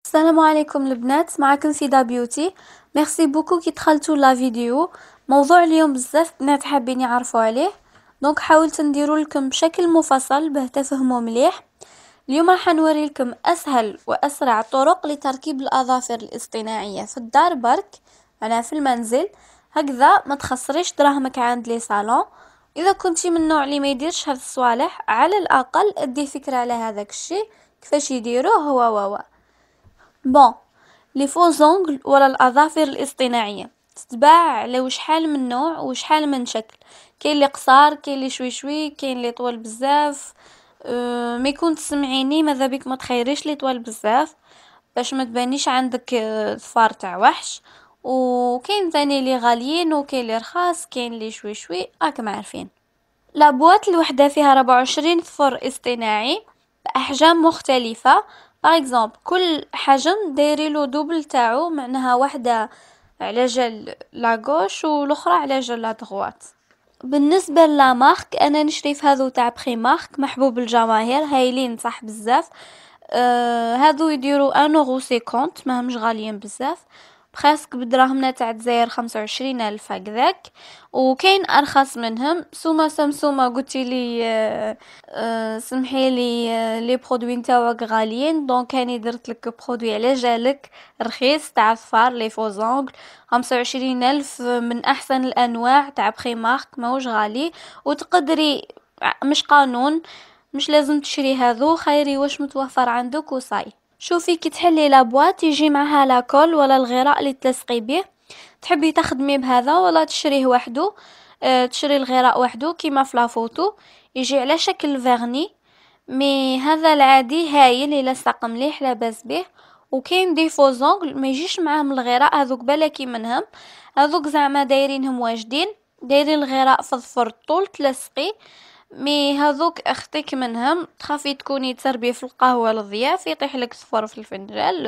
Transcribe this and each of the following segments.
السلام عليكم البنات، معكم سيدا بيوتي. ميرسي بوكو كي دخلتوا لا فيديو. موضوع اليوم بزاف بنات حابين يعرفوا عليه، دونك حاولت نديرو لكم بشكل مفصل باه تفهموا مليح. اليوم راح نوري لكم اسهل واسرع طرق لتركيب الاظافر الاصطناعيه في الدار برك، انا في المنزل. هكذا ما تخسريش دراهمك عند لي صالون. اذا كنتي من النوع اللي ما يديرش هاد الصوالح، على الاقل ادي فكره على هذاك الشيء كيفاش يديروه هو. بون، لي فو زونغل ولا الاظافر الاصطناعيه تتباع على وشحال من نوع وشحال من شكل. كاين اللي قصار، كاين اللي شوي شوي، كاين اللي طوال بزاف. ما يكون تسمعيني ماذا بك ما تخيريش لي طوال بزاف باش ما تبانيش عندك ظفار تاع وحش. وكاين ثاني اللي غاليين وكاين اللي رخاص، كاين اللي شوي شوي راكم عارفين. لابوات الوحدة فيها 24 ظفر اصطناعي بأحجام مختلفة. باغ اكزومبل كل حجم دايريلو دوبل تاعو، معناها واحدة على جال لاغوش والاخرى على جال لادغوات. بالنسبه لا مارك، انا نشري في هذو تاع بخي مارك محبوب الجماهير، هايلين صح بزاف. هذو يديروا 1.50 ماهمش غاليين بزاف، بخاسك بدراهمنا تاع الجزائر 25,000 هكذاك. وكاين ارخص منهم. سمسومه قلتي لي سمحي لي، لي برودوي نتاعك غاليين، دونك هاني درت لك برودوي على جالك رخيص تاع الفار لي فوزونغ 25,000، من احسن الانواع تاع بخي مارك، ماهوش غالي. وتقدري، مش قانون، مش لازم تشري هذو، خيري واش متوفر عندك وصاي. شوفي كي تحلي لابواط يجي معها لاكول ولا الغراء اللي تلصقي به، تحبي تخدمي بهذا ولا تشريه وحده. تشري الغراء وحده كيما في لافوتو، يجي على شكل فيرني. مي هذا العادي هايل يلصق مليح لاباس به. وكاين دي فوزونغ ما يجيش معاهم الغراء، هذوك بالكي منهم، هذوك زعما دايرينهم واجدين، دايرين الغراء في الظفر الطول تلصقي. مي هذوك اختك منهم، تخافي تكوني تسربي في القهوة للضياف يطيح لك صفر في الفنجال،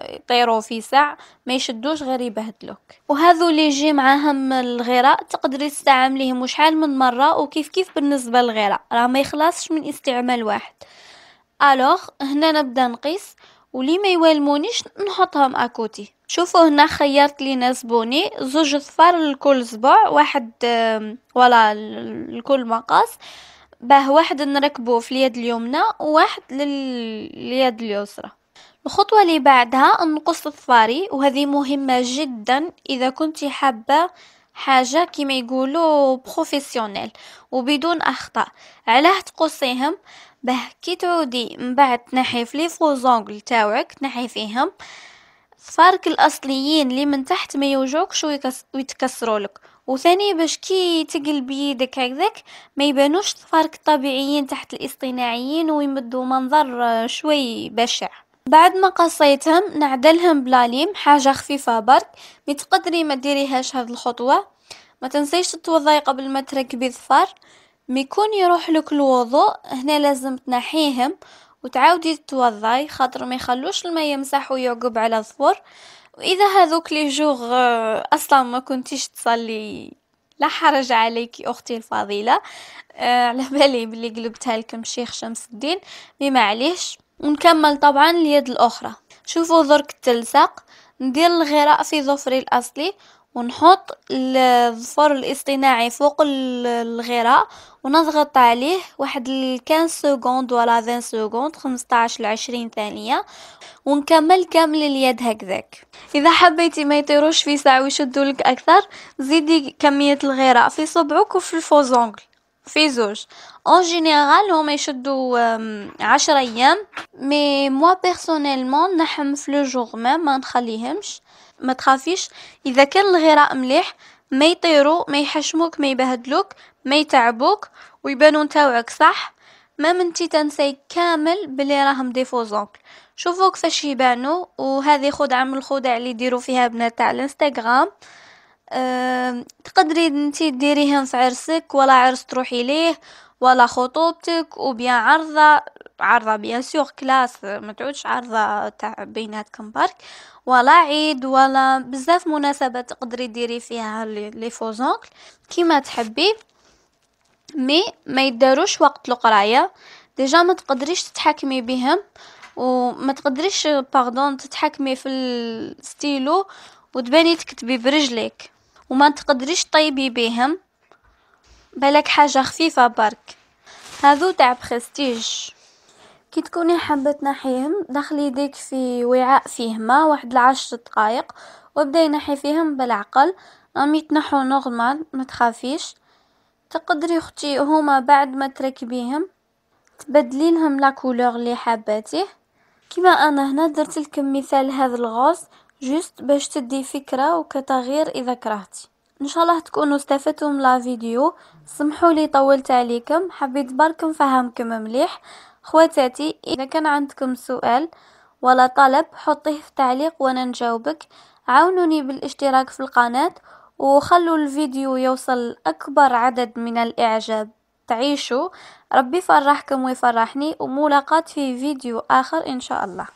يطيروا في ساع، ما يشدوش غير يبهدلوك. وهذو اللي يجي معاهم الغراء تقدري تستعمليهم شحال من مرة، وكيف كيف بالنسبة للغراء راه ما يخلصش من استعمال واحد. الوغ هنا نبدا نقيس، ولي ما يوالمونيش نحطهم اكوتي. شوفوا هنا خيرت لينا زبوني زوج صفار لكل صباع، واحد ولا لكل مقاس، باه واحد نركبه في اليد اليمنى وواحد لليد اليسرى. الخطوة اللي بعدها نقص الظفاري، وهذه مهمة جدا إذا كنت حابة حاجة كما يقولوا بروفيسيونيل وبدون أخطاء. علاه تقصيهم؟ باه كي تعودي من بعد تنحي في لي فوزونغل تاوعك، تنحي فيهم ظفارك الأصليين اللي من تحت ما يوجعوكش ويتكسروا لك. وثاني باش كي تقلبي يدك هكذاك ما يبانوش ظفارك الطبيعيين تحت الاصطناعيين ويمدوا منظر شوي بشع. بعد ما قصيتهم نعدلهم بلاليم حاجة خفيفة برك. متقدري ما ديريهاش هذه الخطوة، ما تنسيش تتوضاي قبل ما تركبي الظفار. ميكون يروح لك الوضوء هنا لازم تنحيهم وتعاودي تتوضاي، خاطر ما يخلوش الماء يمسح ويعقب على الظفر. واذا هذوك لي جوغ اصلا ما كنتيش تصلي، لا حرج عليك اختي الفضيله. على بالي بلي قلبتها لكم شيخ شمس الدين، مما عليش. ونكمل طبعا اليد الاخرى. شوفوا درك التلصق، ندير الغراء في ظفري الاصلي ونحط الظفر الاصطناعي فوق الغراء ونضغط عليه واحد 15 سكوند ولا 20 سكوند، 15 ل 20 ثانية، ونكمل كامل اليد هكذاك. اذا حبيتي ما يطيروش في ساع ويشدوا لك اكثر، زيدي كمية الغراء في صبعك وفي الفوزونغل في زوج. اون جينيرال هما يشدوا 10 ايام، مي موا بيرسونيلمون نحم في لو جوغ ما نخليهمش. ما تخافيش، اذا كان الغراء مليح ما يطيروا، ما يحشموك، ما يبهدلوك، ما يتعبوك، ويبانوا نتاوعك صح. ما منتي تنسي كامل بلي راهم دي فوزونغل. شوفوا كيفاش يبانوا. وهذه خدعة من الخدع اللي يديروا فيها بنات تاع الانستغرام. تقدري انتي ديريهم في عرسك ولا عرس تروحي ليه ولا خطوبتك، وبيان عرضة بيان سور كلاس، ما تعودش عرضة تاع بيناتكم برك، ولا عيد ولا بزاف مناسبات تقدري ديري فيها لي فوزونغ كيما تحبي. مي ما يداروش وقت القرايه، ديجا ما تقدريش تتحكمي بهم وما تقدريش باردون تتحكمي في الستيلو وتباني تكتبي برجلك، وما تقدريش طيبي بيهم، بالك حاجة خفيفة برك. هذو تاع برستيج. كي تكوني حابة تنحيهم دخلي يديك في وعاء فيه ماء واحد 10 دقائق وابداي نحي فيهم بالعقل، راهم يتنحو نورمال ما تخافيش. تقدري اختي هما بعد ما تركبيهم تبدلي لهم لا كولور اللي حباتيه. كما انا هنا درت لكم مثال هذا الغوز جوست باش تدي فكرة وكتغيير اذا كرهتي. ان شاء الله تكونوا استفدتوا من لا فيديو. سمحوا لي طولت عليكم، حبيت برك نفهمكم مليح. خواتاتي اذا كان عندكم سؤال ولا طلب حطيه في تعليق وانا نجاوبك. عاونوني بالاشتراك في القناة وخلوا الفيديو يوصل اكبر عدد من الاعجاب. تعيشوا، ربي يفرحكم ويفرحني، وملاقات في فيديو اخر ان شاء الله.